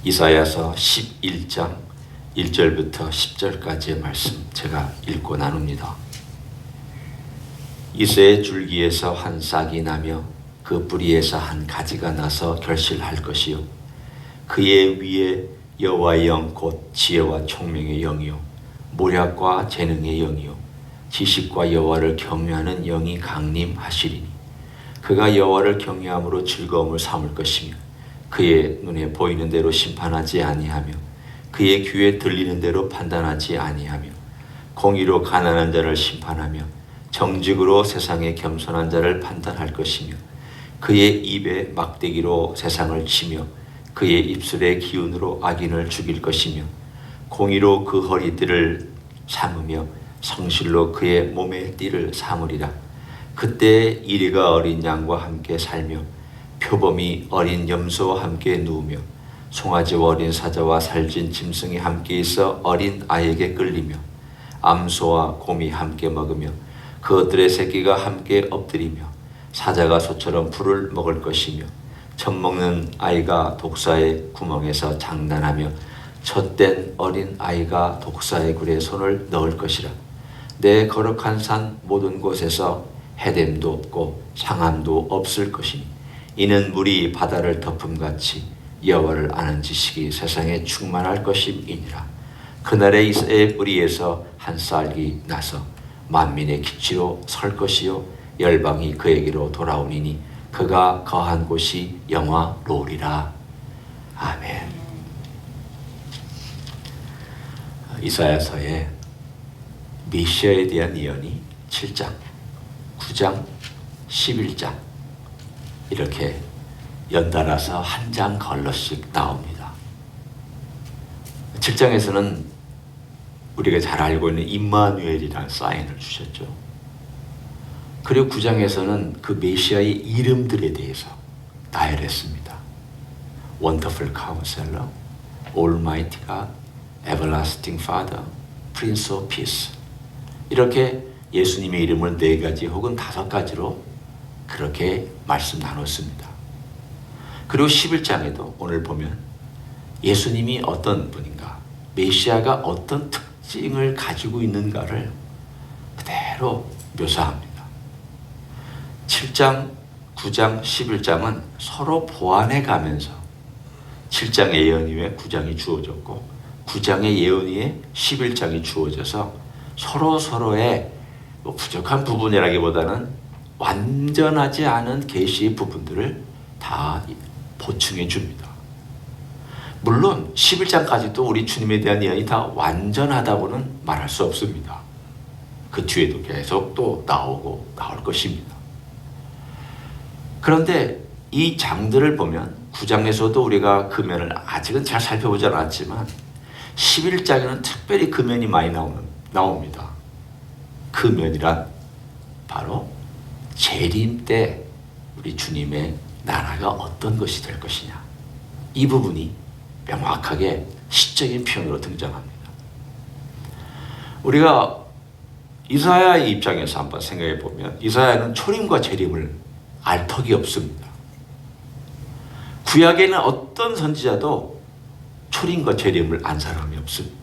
이사야서 11장 1절부터 10절까지의 말씀 제가 읽고 나눕니다. 이새의 줄기에서 한 싹이 나며 그 뿌리에서 한 가지가 나서 결실할 것이요 그의 위에 여호와의 영 곧 지혜와 총명의 영이요 모략과 재능의 영이요 지식과 여호와를 경외하는 영이 강림하시리니 그가 여호와를 경외함으로 즐거움을 삼을 것이며 그의 눈에 보이는 대로 심판하지 아니하며 그의 귀에 들리는 대로 판단하지 아니하며 공의로 가난한 자를 심판하며 정직으로 세상의 겸손한 자를 판단할 것이며 그의 입에 막대기로 세상을 치며 그의 입술의 기운으로 악인을 죽일 것이며 공의로 그 허리띠를 삼으며 성실로 그의 몸의 띠를 삼으리라. 그때 이리가 어린 양과 함께 살며 표범이 어린 염소와 함께 누우며 송아지와 어린 사자와 살진 짐승이 함께 있어 어린 아이에게 끌리며 암소와 곰이 함께 먹으며 그것들의 새끼가 함께 엎드리며 사자가 소처럼 풀을 먹을 것이며 젖먹는 아이가 독사의 구멍에서 장난하며 젖된 어린 아이가 독사의 굴에 손을 넣을 것이라. 내 거룩한 산 모든 곳에서 해됨도 없고 상함도 없을 것이니 이는 물이 바다를 덮음같이 여호와를 아는 지식이 세상에 충만할 것임이니라. 그날에 이새의 뿌리에서 한 싹이 나서 만민의 기치로 설 것이요 열방이 그에게로 돌아오니니 그가 거한 곳이 영화로우리라. 아멘. 이사야서의 메시아에 대한 예언이 7장, 9장, 11장 이렇게 연달아서 한 장 걸러씩 나옵니다. 7장에서는 우리가 잘 알고 있는 임마누엘이라는 사인을 주셨죠. 그리고 9장에서는 그 메시아의 이름들에 대해서 나열했습니다. Wonderful Counselor, Almighty God, Everlasting Father, Prince of Peace. 이렇게 예수님의 이름을 4가지 혹은 5가지로 그렇게 말씀 나눴습니다. 그리고 11장에도 오늘 보면 예수님이 어떤 분인가, 메시아가 어떤 특징을 가지고 있는가를 그대로 묘사합니다. 7장, 9장, 11장은 서로 보완해 가면서 7장의 예언 위에 9장이 주어졌고 9장의 예언 위에 11장이 주어져서 서로의 부족한 부분이라기보다는 완전하지 않은 계시의 부분들을 다 보충해 줍니다. 물론 11장까지도 우리 주님에 대한 예언이 다 완전하다고는 말할 수 없습니다. 그 뒤에도 계속 또 나올 것입니다. 그런데 이 장들을 보면 9장에서도 우리가 그 면을 아직은 잘 살펴보지 않았지만 11장에는 특별히 그 면이 많이 나옵니다. 그 면이란 바로 재림 때 우리 주님의 나라가 어떤 것이 될 것이냐, 이 부분이 명확하게 시적인 표현으로 등장합니다. 우리가 이사야의 입장에서 한번 생각해 보면 이사야는 초림과 재림을 알 턱이 없습니다. 구약에는 어떤 선지자도 초림과 재림을 안 사람이 없습니다.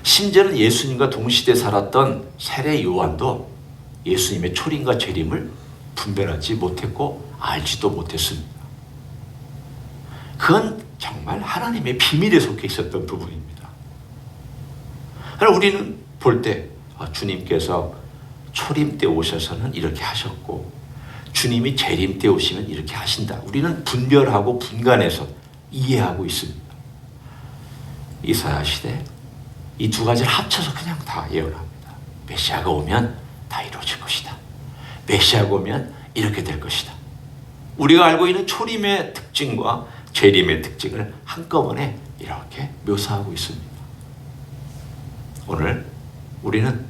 심지어는 예수님과 동시대에 살았던 세례 요한도 예수님의 초림과 재림을 분별하지 못했고 알지도 못했습니다. 그건 정말 하나님의 비밀에 속해 있었던 부분입니다. 그러나 우리는 볼 때 주님께서 초림 때 오셔서는 이렇게 하셨고 주님이 재림 때 오시면 이렇게 하신다. 우리는 분별하고 분간해서 이해하고 있습니다. 이사야 시대 이 2가지를 합쳐서 그냥 다 예언합니다. 메시아가 오면 다 이루어질 것이다. 메시아가 오면 이렇게 될 것이다. 우리가 알고 있는 초림의 특징과 재림의 특징을 한꺼번에 이렇게 묘사하고 있습니다. 오늘 우리는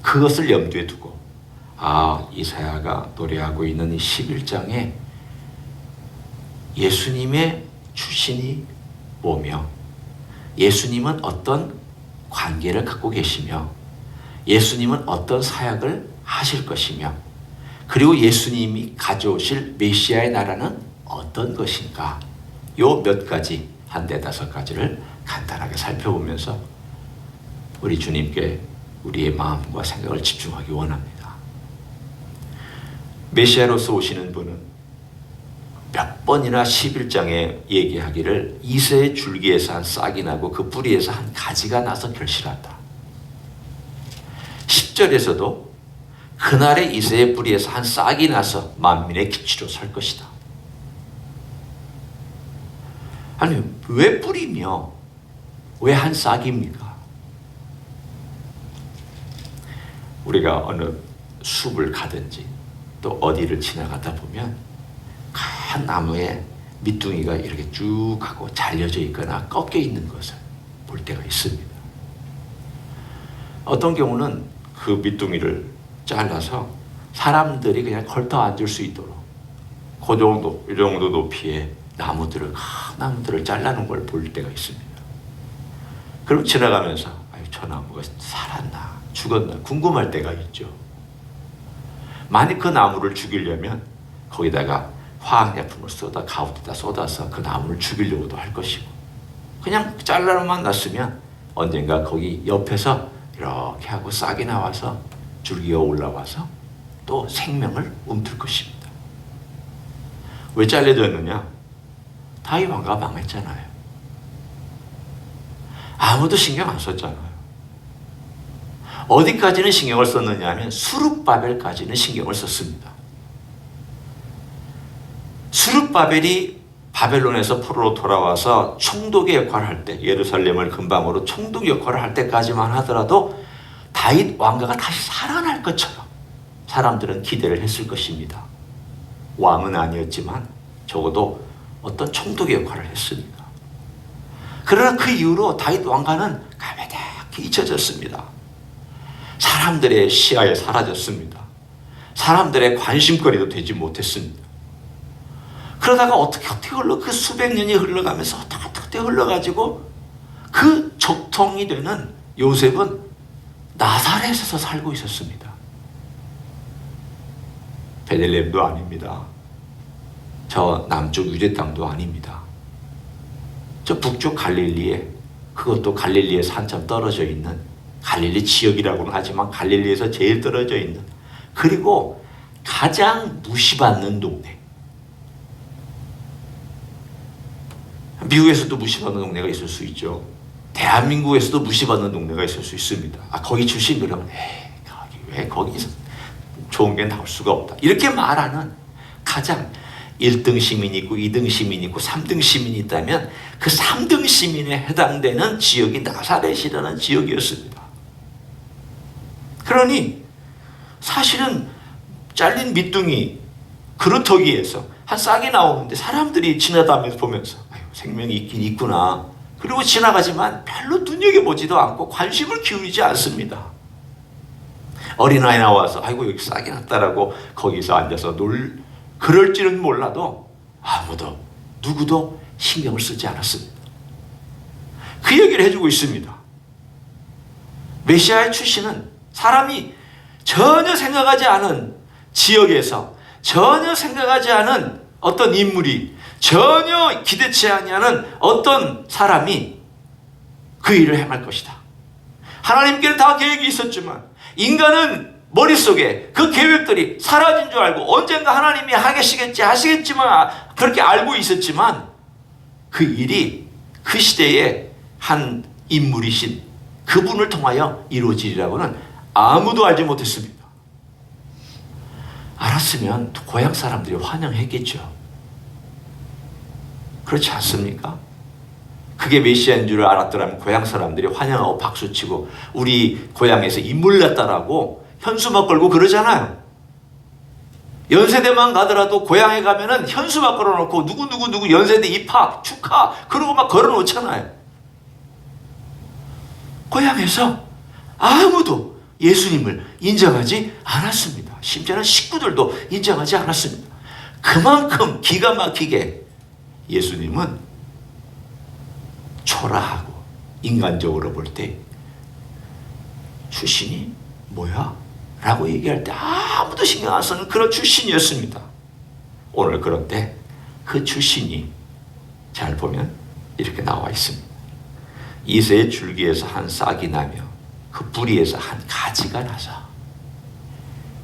그것을 염두에 두고 이사야가 노래하고 있는 이 11장에 예수님의 출신이 뭐며 예수님은 어떤 관계를 갖고 계시며 예수님은 어떤 사역을 하실 것이며 그리고 예수님이 가져오실 메시아의 나라는 어떤 것인가, 요 몇 가지, 한 4-5가지를 간단하게 살펴보면서 우리 주님께 우리의 마음과 생각을 집중하기 원합니다. 메시아로서 오시는 분은 몇 번이나 11장에 얘기하기를 이새의 줄기에서 한 싹이 나고 그 뿌리에서 한 가지가 나서 결실한다. 10절에서도 그날의 이새의 뿌리에서 한 싹이 나서 만민의 기초로 설 것이다. 아니, 왜 뿌리며 왜 한 싹입니까? 우리가 어느 숲을 가든지 또 어디를 지나가다 보면 큰 나무에 밑둥이가 이렇게 쭉 하고 잘려져 있거나 꺾여 있는 것을 볼 때가 있습니다. 어떤 경우는 그 밑둥이를 잘라서 사람들이 그냥 걸터 앉을 수 있도록 그 정도, 이 정도 높이의 나무들을, 큰 나무들을 잘라놓은 걸 볼 때가 있습니다. 그럼 지나가면서 아유, 저 나무가 살았나 죽었나 궁금할 때가 있죠. 만약 그 나무를 죽이려면 거기다가 화학약품을 가운데다 쏟아서 그 나무를 죽이려고도 할 것이고, 그냥 잘라만 놨으면 언젠가 거기 옆에서 이렇게 하고 싹이 나와서 줄기가 올라와서 또 생명을 움틀 것입니다. 왜 잘려졌느냐? 다윗 왕가가 망했잖아요. 아무도 신경 안 썼잖아요. 어디까지는 신경을 썼느냐 하면 수룹바벨까지는 신경을 썼습니다. 수룹바벨이 바벨론에서 포로로 돌아와서 총독의 역할을 할 때, 예루살렘을 근방으로 총독 역할을 할 때까지만 하더라도 다윗 왕가가 다시 살아날 것처럼 사람들은 기대를 했을 것입니다. 왕은 아니었지만 적어도 어떤 총독의 역할을 했습니다. 그러나 그 이후로 다윗 왕가는 가베닥히 잊혀졌습니다. 사람들의 시야에 사라졌습니다. 사람들의 관심거리도 되지 못했습니다. 그러다가 어떻게 그 수백 년이 흘러가면서 어떻게 흘러가지고 그 적통이 되는 요셉은 나사렛에서 살고 있었습니다. 베들레헴도 아닙니다. 저 남쪽 유대 땅도 아닙니다. 저 북쪽 갈릴리에, 그것도 갈릴리에서 한참 떨어져 있는, 갈릴리 지역이라고는 하지만 갈릴리에서 제일 떨어져 있는, 그리고 가장 무시받는 동네. 미국에서도 무시받는 동네가 있을 수 있죠. 대한민국에서도 무시받는 동네가 있을 수 있습니다. 아, 거기 출신 그러면 거기 왜 거기서 좋은 게 나올 수가 없다, 이렇게 말하는, 가장 1등 시민이 있고 2등 시민이 있고 3등 시민이 있다면 그 3등 시민에 해당되는 지역이 나사렛이라는 지역이었습니다. 그러니 사실은 잘린 밑둥이 그루터기에서 한 싹이 나오는데 사람들이 지나다니면서 보면서 아유, 생명이 있긴 있구나, 그리고 지나가지만 별로 눈여겨보지도 않고 관심을 기울이지 않습니다. 어린아이 나와서 아이고 여기 싹이 났다라고 거기서 앉아서 그럴지는 몰라도 아무도 누구도 신경을 쓰지 않았습니다. 그 얘기를 해주고 있습니다. 메시아의 출신은 사람이 전혀 생각하지 않은 지역에서 전혀 생각하지 않은 어떤 인물이, 전혀 기대치 아니하는 어떤 사람이 그 일을 행할 것이다. 하나님께는 다 계획이 있었지만 인간은 머릿속에 그 계획들이 사라진 줄 알고 언젠가 하나님이 하시겠지만 그렇게 알고 있었지만 그 일이 그 시대의 한 인물이신 그분을 통하여 이루어지리라고는 아무도 알지 못했습니다. 알았으면 고향 사람들이 환영했겠죠. 그렇지 않습니까? 그게 메시아인 줄 알았더라면 고향 사람들이 환영하고 박수치고 우리 고향에서 인물 났다라고 현수막 걸고 그러잖아요. 연세대만 가더라도 고향에 가면은 현수막 걸어놓고 누구 연세대 입학 축하 그러고 막 걸어놓잖아요. 고향에서 아무도 예수님을 인정하지 않았습니다. 심지어는 식구들도 인정하지 않았습니다. 그만큼 기가 막히게 예수님은 초라하고 인간적으로 볼 때 출신이 뭐야? 라고 얘기할 때 아무도 신경 안 쓰는 그런 출신이었습니다. 오늘 그런데 그 출신이 잘 보면 이렇게 나와 있습니다. 이새의 줄기에서 한 싹이 나며 그 뿌리에서 한 가지가 나서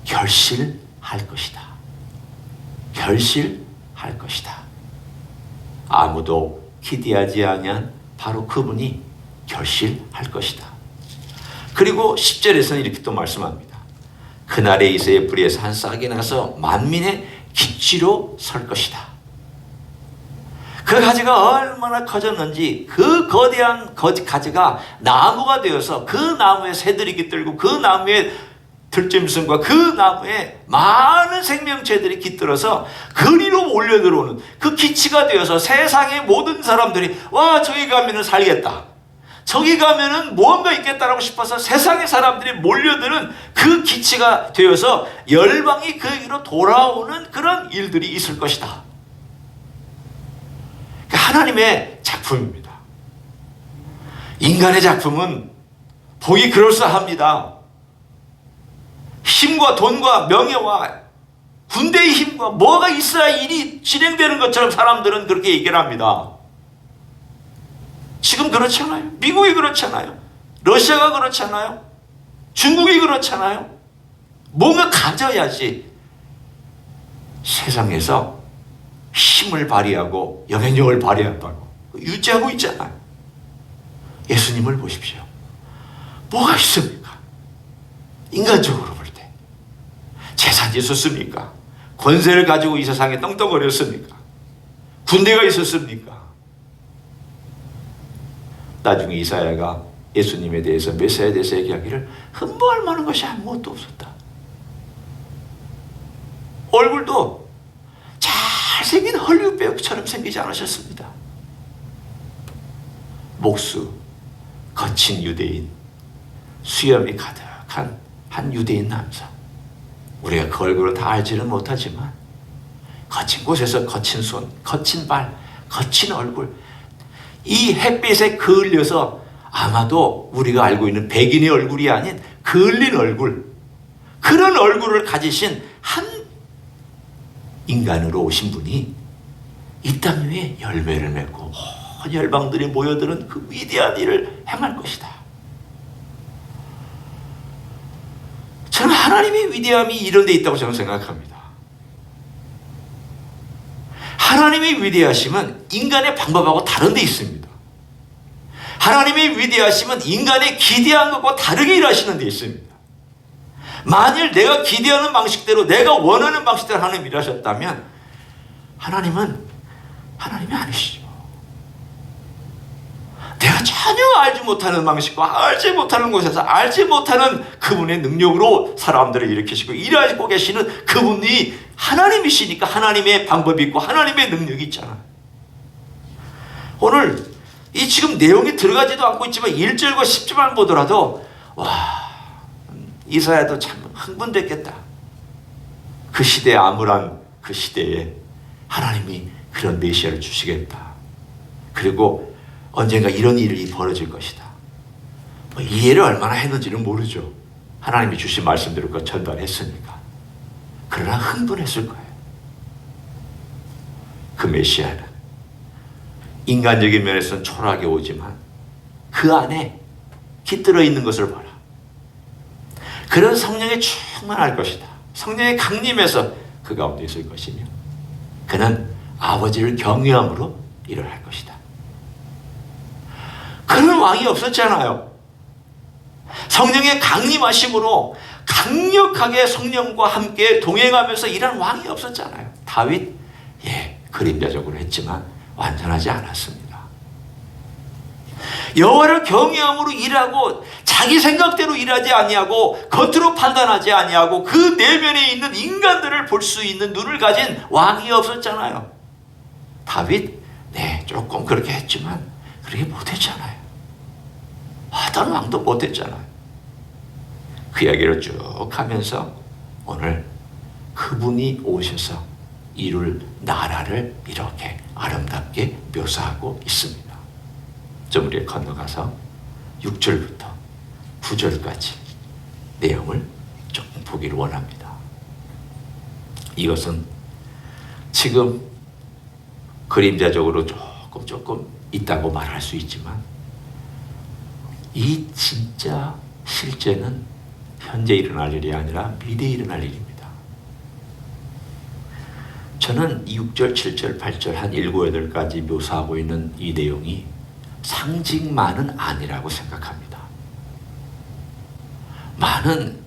결실할 것이다. 결실할 것이다. 아무도 기대하지 아니한 바로 그분이 결실할 것이다. 그리고 10절에서는 이렇게 또 말씀합니다. 그날의 이새의 뿌리에서 한 싹이 나서 만민의 기치로 설 것이다. 그 가지가 얼마나 커졌는지 그 거대한 가지가 나무가 되어서 그 나무에 새들이 깃들고 그 나무에 들짐승과 그 나무에 많은 생명체들이 깃들어서 그리로 몰려들어오는 그 기치가 되어서 세상의 모든 사람들이 와 저기 가면은 살겠다, 저기 가면은 무언가 있겠다라고 싶어서 세상의 사람들이 몰려드는 그 기치가 되어서 열방이 그에게로 돌아오는 그런 일들이 있을 것이다. 하나님의 작품입니다. 인간의 작품은 보기 그럴싸합니다. 힘과 돈과 명예와 군대의 힘과 뭐가 있어야 일이 진행되는 것처럼 사람들은 그렇게 얘기를 합니다. 지금 그렇잖아요. 미국이 그렇잖아요. 러시아가 그렇잖아요. 중국이 그렇잖아요. 뭔가 가져야지 세상에서 힘을 발휘하고 영향력을 발휘한다고 유지하고 있잖아요. 예수님을 보십시오. 뭐가 있습니까? 인간적으로 볼 때 재산이 있었습니까? 권세를 가지고 이 세상에 떵떵거렸습니까? 군대가 있었습니까? 나중에 이사야가 예수님에 대해서 메시아에 대해서 얘기하기를 흠모할 만한 것이 아무것도 없었다. 얼굴도 잘생긴 헐리우드 배우처럼 생기지 않으셨습니다. 목수, 거친 유대인, 수염이 가득한 한 유대인 남성. 우리가 그 얼굴을 다 알지는 못하지만 거친 곳에서 거친 손, 거친 발, 거친 얼굴, 이 햇빛에 그을려서 아마도 우리가 알고 있는 백인의 얼굴이 아닌 그을린 얼굴, 그런 얼굴을 가지신 한 인간으로 오신 분이 이 땅 위에 열매를 맺고 온 열방들이 모여드는 그 위대한 일을 행할 것이다. 저는 하나님의 위대함이 이런 데 있다고 저는 생각합니다. 하나님의 위대하심은 인간의 방법하고 다른 데 있습니다. 하나님의 위대하심은 인간의 기대한 것과 다르게 일하시는 데 있습니다. 만일 내가 기대하는 방식대로 내가 원하는 방식대로 하나님 일하셨다면 하나님은 하나님이 아니시죠. 내가 전혀 알지 못하는 방식과 알지 못하는 곳에서 알지 못하는 그분의 능력으로 사람들을 일으키시고 일하고 계시는 그분이 하나님이시니까 하나님의 방법이 있고 하나님의 능력이 있잖아요. 오늘 이 지금 내용이 들어가지도 않고 있지만 1절과 10절만 보더라도 와, 이사야도 참 흥분됐겠다. 그 시대에 암울한 그 시대에 하나님이 그런 메시아를 주시겠다. 그리고 언젠가 이런 일이 벌어질 것이다. 뭐 이해를 얼마나 했는지는 모르죠. 하나님이 주신 말씀대로 그 전달했으니까. 그러나 흥분했을 거예요. 그 메시아는 인간적인 면에서는 초라하게 오지만 그 안에 깃들어 있는 것을 봐라. 그런 성령에 충만할 것이다. 성령의 강림에서 그 가운데 있을 것이며 그는 아버지를 경외함으로 일을 할 것이다. 그런 왕이 없었잖아요. 성령의 강림하심으로 강력하게 성령과 함께 동행하면서 일하는 왕이 없었잖아요. 다윗, 그림자적으로 했지만 완전하지 않았습니다. 여호와를 경외함으로 일하고 자기 생각대로 일하지 아니하고 겉으로 판단하지 아니하고 그 내면에 있는 인간들을 볼 수 있는 눈을 가진 왕이 없었잖아요. 다윗, 조금 그렇게 했지만 그렇게 못했잖아요. 어떤 왕도 못했잖아요. 그 이야기를 쭉 하면서 오늘 그분이 오셔서 이룰 나라를 이렇게 아름답게 묘사하고 있습니다. 좀 우리 건너가서 6절부터 9절까지 내용을 조금 보기를 원합니다. 이것은 지금 그림자적으로 조금 조금 있다고 말할 수 있지만 이 진짜 실제는 현재 일어날 일이 아니라 미래에 일어날 일입니다. 저는 6절, 7절, 8절 한 7, 8가지 묘사하고 있는 이 내용이 상징만은 아니라고 생각합니다. 많은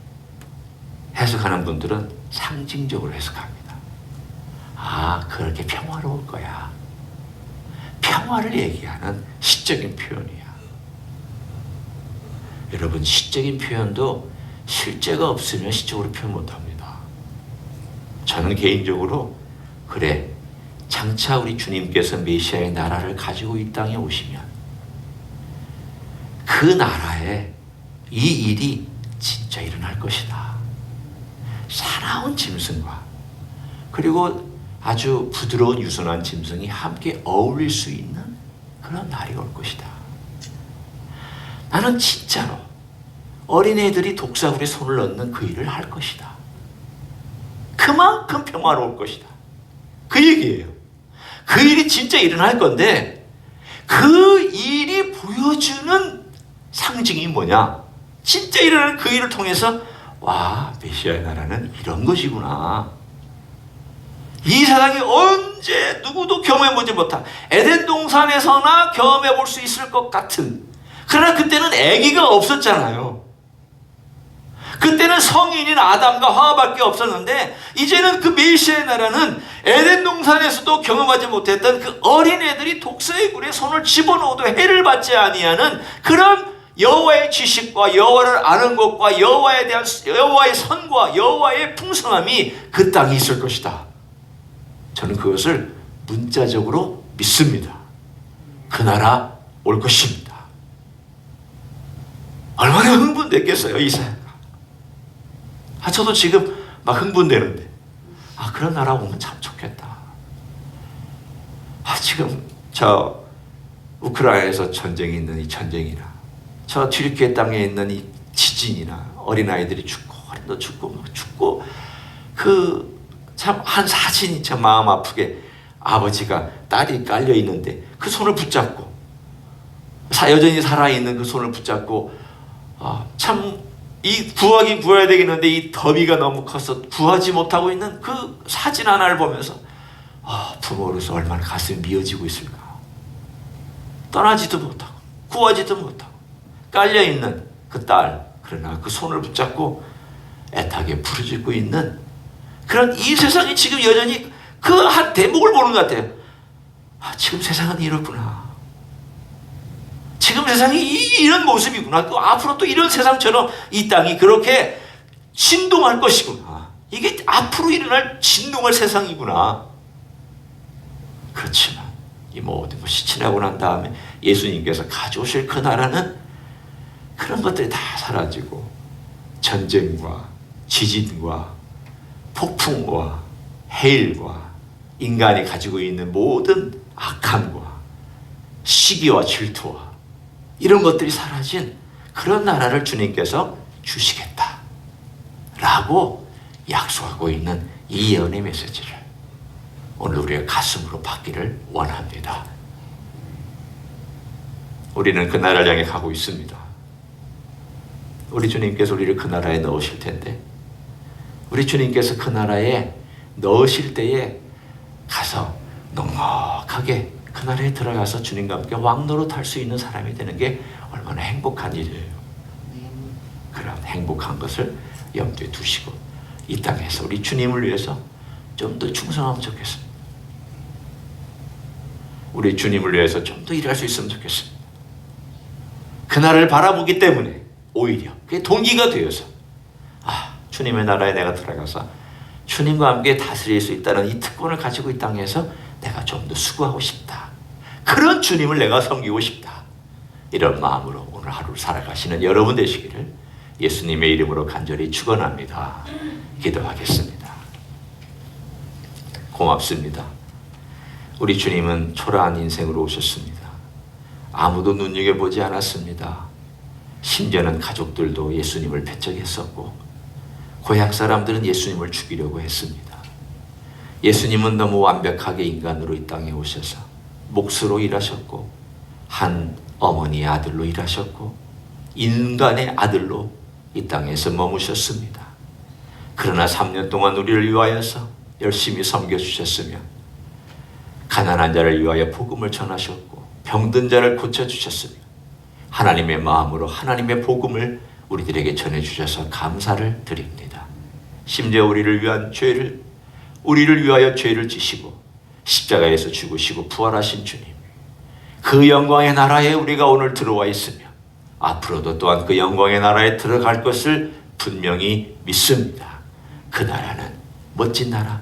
해석하는 분들은 상징적으로 해석합니다. 아, 그렇게 평화로울 거야. 평화를 얘기하는 시적인 표현이야. 여러분, 시적인 표현도 실제가 없으면 시적으로 표현 못합니다. 저는 개인적으로 그래, 장차 우리 주님께서 메시아의 나라를 가지고 이 땅에 오시면 그 나라에 이 일이 진짜 일어날 것이다. 사나운 짐승과 그리고 아주 부드러운 유순한 짐승이 함께 어울릴 수 있는 그런 날이 올 것이다. 나는 진짜로 어린애들이 독사구리에 손을 넣는 그 일을 할 것이다. 그만큼 평화로울 것이다. 그 얘기예요. 그 일이 진짜 일어날 건데 그 일이 보여주는 상징이 뭐냐? 진짜 일어나는 그 일을 통해서 와, 메시아의 나라는 이런 것이구나. 이 세상에 언제 누구도 경험해보지 못한 에덴 동산에서나 경험해볼 수 있을 것 같은, 그러나 그때는 아기가 없었잖아요. 그때는 성인인 아담과 하와밖에 없었는데 이제는 그 메시아의 나라는 에덴 동산에서도 경험하지 못했던 그 어린애들이 독사의 굴에 손을 집어넣어도 해를 받지 아니하는 그런 여호와의 지식과 여호와를 아는 것과 여호와에 대한 여호와의 선과 여호와의 풍성함이 그 땅에 있을 것이다. 저는 그것을 문자적으로 믿습니다. 그 나라 올 것입니다. 얼마나 흥분됐겠어요, 이사야가. 저도 지금 막 흥분되는데, 그런 나라 오면 참 좋겠다. 지금 저 우크라이나에서 전쟁이 있는 이 전쟁이나, 저 튀르키예 땅에 있는 이 지진이나, 어린아이들이 죽고 어린도 죽고 그 참 한 사진이 참 마음 아프게, 아버지가 딸이 깔려 있는데 그 손을 붙잡고, 여전히 살아있는 그 손을 붙잡고, 참 이 구하야 되겠는데 이 더위가 너무 커서 구하지 못하고 있는 그 사진 하나를 보면서 부모로서 얼마나 가슴이 미어지고 있을까. 떠나지도 못하고 구하지도 못하고 깔려있는 그 딸, 그러나 그 손을 붙잡고 애타게 부르짖고 있는 그런 이 세상이 지금 여전히 그 한 대목을 보는 것 같아요. 지금 세상은 이렇구나. 지금 세상이 이런 모습이구나. 또 앞으로 또 이런 세상처럼 이 땅이 그렇게 진동할 것이구나. 이게 앞으로 일어날 진동할 세상이구나. 그렇지만 이 모든 것이 지나고 난 다음에 예수님께서 가져오실 그 나라는 그런 것들이 다 사라지고 전쟁과 지진과 폭풍과 해일과 인간이 가지고 있는 모든 악함과 시기와 질투와 이런 것들이 사라진 그런 나라를 주님께서 주시겠다 라고 약속하고 있는 이 예언의 메시지를 오늘 우리의 가슴으로 받기를 원합니다. 우리는 그 나라를 향해 가고 있습니다. 우리 주님께서 우리를 그 나라에 넣으실 텐데, 우리 주님께서 그 나라에 넣으실 때에 가서 넉넉하게 그 나라에 들어가서 주님과 함께 왕노릇할 수 있는 사람이 되는 게 얼마나 행복한 일이에요. 그런 행복한 것을 염두에 두시고 이 땅에서 우리 주님을 위해서 좀 더 충성하면 좋겠습니다. 우리 주님을 위해서 좀 더 일할 수 있으면 좋겠습니다. 그 나라를 바라보기 때문에 오히려 그게 동기가 되어서 주님의 나라에 내가 들어가서 주님과 함께 다스릴 수 있다는 이 특권을 가지고 이 땅에서 내가 좀 더 수고하고 싶다. 그런 주님을 내가 섬기고 싶다. 이런 마음으로 오늘 하루를 살아가시는 여러분 되시기를 예수님의 이름으로 간절히 축원합니다. 기도하겠습니다. 고맙습니다. 우리 주님은 초라한 인생으로 오셨습니다. 아무도 눈여겨보지 않았습니다. 심지어는 가족들도 예수님을 배척했었고 고향 사람들은 예수님을 죽이려고 했습니다. 예수님은 너무 완벽하게 인간으로 이 땅에 오셔서 목수로 일하셨고 한 어머니의 아들로 일하셨고 인간의 아들로 이 땅에서 머무셨습니다. 그러나 3년 동안 우리를 위하여서 열심히 섬겨주셨으며 가난한 자를 위하여 복음을 전하셨고 병든 자를 고쳐주셨으며 하나님의 마음으로 하나님의 복음을 우리들에게 전해주셔서 감사를 드립니다. 심지어 우리를 위하여 죄를 지시고 십자가에서 죽으시고 부활하신 주님, 그 영광의 나라에 우리가 오늘 들어와 있으며 앞으로도 또한 그 영광의 나라에 들어갈 것을 분명히 믿습니다. 그 나라는 멋진 나라,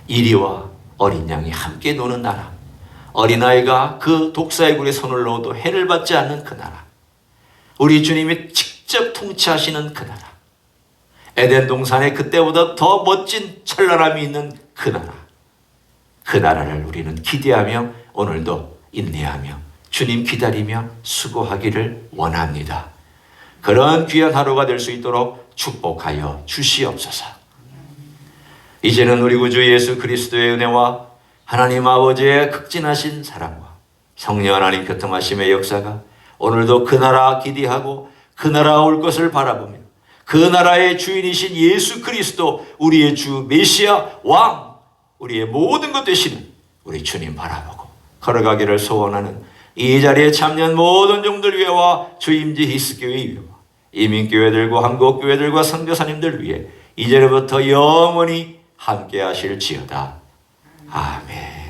이리와 어린 양이 함께 노는 나라, 어린아이가 그 독사의 굴에 손을 넣어도 해를 받지 않는 그 나라, 우리 주님이 직접 통치하시는 그 나라, 에덴 동산에 그때보다 더 멋진 찬란함이 있는 그 나라, 그 나라를 우리는 기대하며 오늘도 인내하며 주님 기다리며 수고하기를 원합니다. 그런 귀한 하루가 될 수 있도록 축복하여 주시옵소서. 이제는 우리 구주 예수 그리스도의 은혜와 하나님 아버지의 극진하신 사랑과 성령 하나님 교통하심의 역사가 오늘도 그 나라 기대하고 그 나라 올 것을 바라보며 그 나라의 주인이신 예수 그리스도 우리의 주 메시아 왕, 우리의 모든 것 되시는 우리 주님 바라보고 걸어가기를 소원하는 이 자리에 참여한 모든 종들 위해와 주임지 히스교회 위해와 이민교회들과 한국교회들과 선교사님들 위해 이제부터 영원히 함께 하실지어다. 아멘.